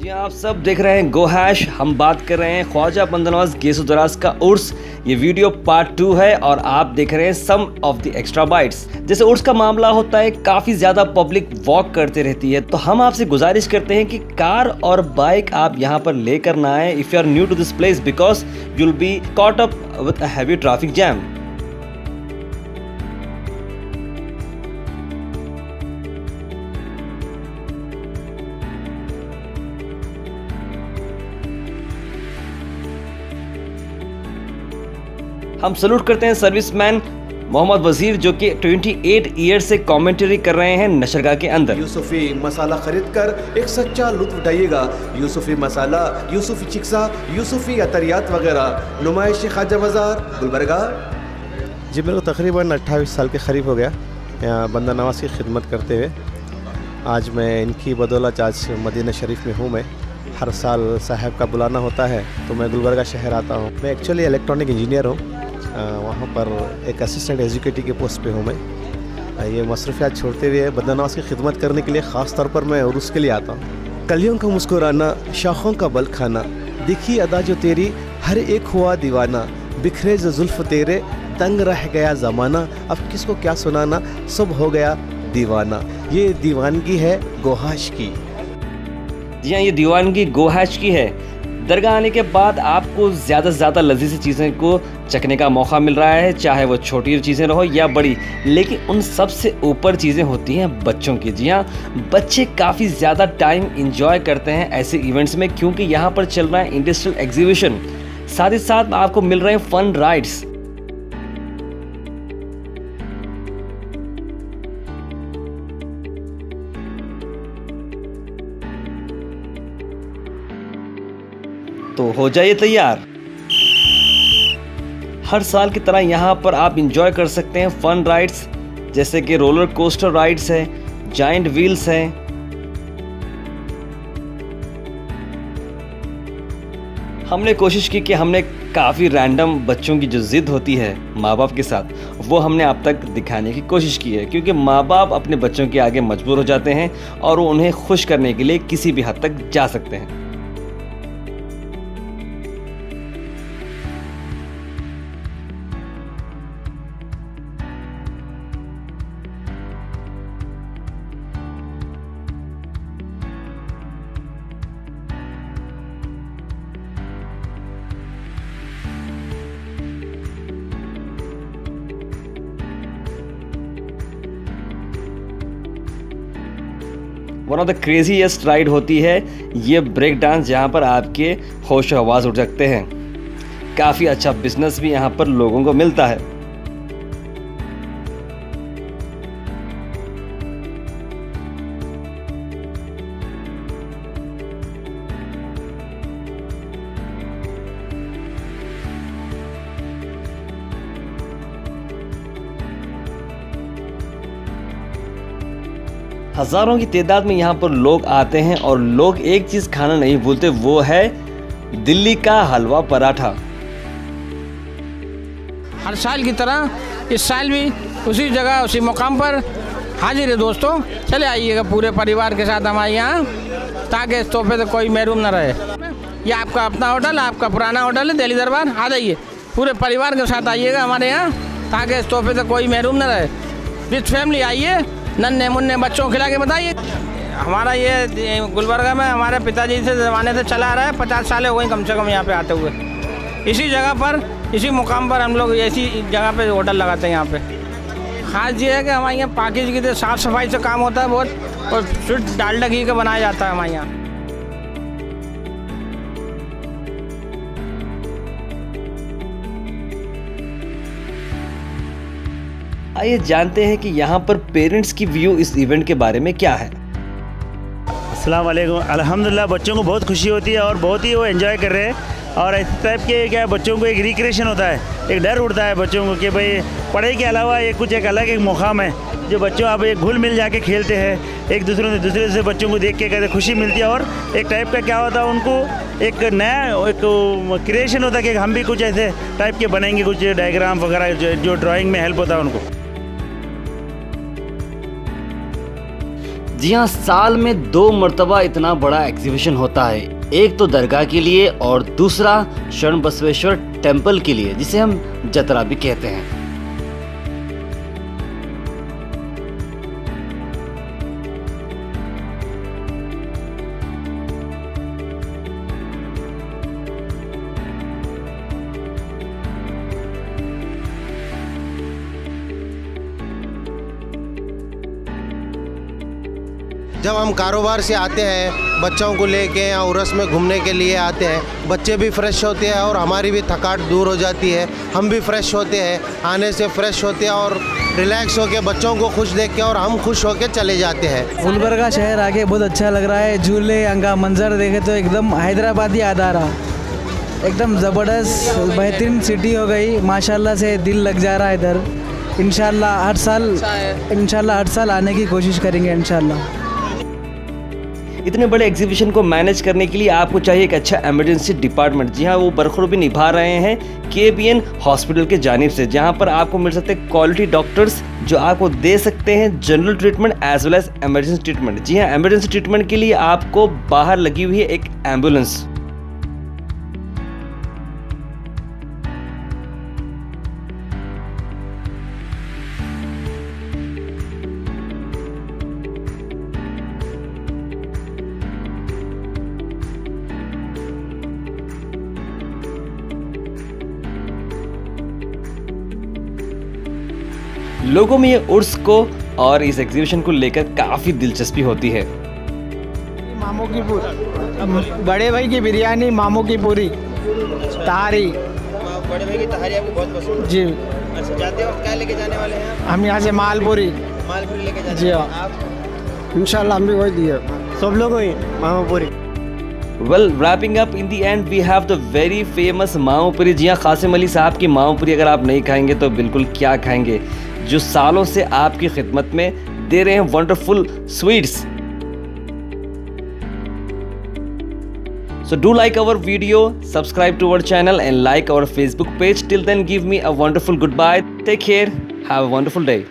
जी आप सब देख रहे हैं गो हैश। हम बात कर रहे हैं ख्वाजा बंदा नवाज गेसो दराज का उर्स। ये वीडियो पार्ट 2 है और आप देख रहे हैं सम ऑफ द एक्स्ट्रा बाइट्स। जैसे उर्स का मामला होता है, काफी ज्यादा पब्लिक वॉक करते रहती है, तो हम आपसे गुजारिश करते हैं कि कार और बाइक आप यहाँ पर लेकर ना आए if you are new to this place, because you will be caught up with a heavy traffic jam. हम सल्यूट करते हैं सर्विसमैन मोहम्मद वजीर, जो कि 28 ईयर से कमेंट्री कर रहे हैं नशरगाह के अंदर। यूसुफी मसाला खरीद कर एक सच्चा लुत्फ उठाइएगा। यूसुफी मसाला, यूसुफी चिक्सा, यूसुफी अतरियात वगैरह। नुमाइश ख्वाजा बाजार गुलबर्गा। जी मेरे को तकरीबन 28 साल के करीब हो गया यहाँ बंदा नवाज की खिदमत करते हुए। आज मैं इनकी बदौलत आज मदीना शरीफ में हूँ। मैं हर साल साहब का बुलाना होता है तो मैं गुलबर्गा शहर आता हूँ। मैं एक्चुअली इलेक्ट्रॉनिक इंजीनियर हूँ। वहाँ पर एक असिस्टेंट एग्जीक्यूटिव के पोस्ट पे हूँ मैं। ये मसरूफियात छोड़ते हुए बंदा नवाज की खिदमत करने के लिए ख़ास तौर पर मैं उर्स के लिए आता हूँ। कलियों का मुस्कुराना, शाखों का बल खाना, दिखी अदा जो तेरी हर एक हुआ दीवाना, बिखरे जो जुल्फ तेरे तंग रह गया ज़माना, अब किसको क्या सुनाना, सब हो गया दीवाना। ये दीवानगी है गोहाश की। जी हाँ, ये दीवानगी गोहाश की है। दरगाह आने के बाद आपको ज़्यादा से ज़्यादा लजीज चीज़ें को चखने का मौका मिल रहा है, चाहे वो छोटी चीज़ें रहो या बड़ी, लेकिन उन सब से ऊपर चीज़ें होती हैं बच्चों की। जी हाँ, बच्चे काफ़ी ज़्यादा टाइम इंजॉय करते हैं ऐसे इवेंट्स में, क्योंकि यहाँ पर चल रहा है इंडस्ट्रियल एग्जीबिशन, साथ ही साथ आपको मिल रहे हैं फन राइड्स। तो हो जाइए तैयार। हर साल की तरह यहाँ पर आप इंजॉय कर सकते हैं फन राइड्स, जैसे कि रोलर कोस्टर राइड्स है, जायंट व्हील्स हैं। हमने कोशिश की कि हमने काफ़ी रैंडम बच्चों की जो ज़िद होती है माँ बाप के साथ, वो हमने आप तक दिखाने की कोशिश की है, क्योंकि माँ बाप अपने बच्चों के आगे मजबूर हो जाते हैं और वो उन्हें खुश करने के लिए किसी भी हद तक जा सकते हैं। One of the craziest ride होती है ये ब्रेक डांस, जहाँ पर आपके होश हवास उठ सकते हैं। काफ़ी अच्छा बिजनेस भी यहाँ पर लोगों को मिलता है। हज़ारों की तादाद में यहाँ पर लोग आते हैं और लोग एक चीज़ खाना नहीं भूलते, वो है दिल्ली का हलवा पराठा। हर साल की तरह इस साल भी उसी जगह उसी मुकाम पर हाजिर है दोस्तों। चले आइएगा पूरे परिवार के साथ हमारे यहाँ, ताकि इस तोहफे से कोई महरूम न रहे। ये आपका अपना होटल, आपका पुराना होटल है दिल्ली दरबार। आ जाइए, पूरे परिवार के साथ आइएगा हमारे यहाँ, ताकि इस तोहफे से कोई महरूम न रहे। विद फैमिली आइए, नन्हे मुन्ने बच्चों को खिला के बताइए। हमारा ये गुलबर्गा में हमारे पिताजी से ज़माने से चला आ रहा है, 50 साल हो गए कम से कम यहाँ पे आते हुए। इसी जगह पर, इसी मुकाम पर हम लोग ऐसी जगह पे होटल लगाते हैं। यहाँ पे ख़ास ये है कि हमारे यहाँ पाकिज़गी से साफ़ सफाई से काम होता है बहुत, और शुद्ध डालडा घी का बनाया जाता है हमारे यहाँ। आइए जानते हैं कि यहाँ पर पेरेंट्स की व्यू इस इवेंट के बारे में क्या है। अस्सलाम वालेकुम। अल्हम्दुलिल्लाह बच्चों को बहुत खुशी होती है और बहुत ही वो एंजॉय कर रहे हैं। और इस टाइप के क्या बच्चों को एक रिक्रिएशन होता है, एक डर उठता है बच्चों को कि भाई पढ़ाई के अलावा ये कुछ एक अलग एक मुकाम है जो बच्चों अब एक घुल मिल जाके खेलते हैं, एक दूसरे से बच्चों को देख के कहते खुशी मिलती है। और एक टाइप का क्या होता है, उनको एक नया एक क्रिएशन होता है कि हम भी कुछ ऐसे टाइप के बनेंगे, कुछ डायग्राम वगैरह जो ड्राइंग में हेल्प होता है उनको। जी हाँ, साल में 2 मरतबा इतना बड़ा एग्जीबिशन होता है, एक तो दरगाह के लिए और दूसरा शरण बसवेश्वर टेम्पल के लिए, जिसे हम जतरा भी कहते हैं। जब हम कारोबार से आते हैं, बच्चों को लेके या उर्स में घूमने के लिए आते हैं, बच्चे भी फ्रेश होते हैं और हमारी भी थकावट दूर हो जाती है, हम भी फ्रेश होते हैं, आने से फ्रेश होते हैं और रिलैक्स होके बच्चों को खुश देख के और हम खुश होके चले जाते हैं। गुलबर्गा शहर आके बहुत अच्छा लग रहा है, झूले का मंजर देखे तो एकदम हैदराबाद याद आ रहा, एकदम ज़बरदस्त बेहतरीन सिटी हो गई माशाल्लाह से, दिल लग जा रहा है इधर। इंशाल्लाह हर साल आने की कोशिश करेंगे इंशाल्लाह। इतने बड़े एग्जीबिशन को मैनेज करने के लिए आपको चाहिए एक अच्छा इमरजेंसी डिपार्टमेंट। जी हाँ, वो बरखूबी निभा रहे हैं KBN हॉस्पिटल के जानिब से, जहाँ पर आपको मिल सकते हैं क्वालिटी डॉक्टर्स जो आपको दे सकते हैं general treatment as well as emergency treatment. जी हाँ, इमरजेंसी ट्रीटमेंट के लिए आपको बाहर लगी हुई है एक एम्बुलेंस। लोगों में ये उर्स को और इस एग्जीबिशन को लेकर काफ़ी दिलचस्पी होती है। मामू की पूरी, बड़े भाई की बिरयानी, मामू की पूरी, तहारी। बड़े भाई की तहारी आपको बहुत पसंद जी। अच्छा, जाते वक्त क्या लेके जाने वाले हैं आप? हम यहाँ से मालपूरी लेके जाते जी हाँ, आप? इंशाल्लाह हम भी वही दिए, सब लोग वही मामूपुरी। Well, wrapping up in the end, we have the very famous माऊपुरी। जी हाँ, कासिम अली साहब की माऊपुरी अगर आप नहीं खाएंगे तो बिल्कुल क्या खाएंगे, जो सालों से आपकी खिदमत में दे रहे हैं wonderful sweets. So do like our video, subscribe to our channel and like our Facebook page. Till then, give me a wonderful goodbye. Take care. Have a wonderful day.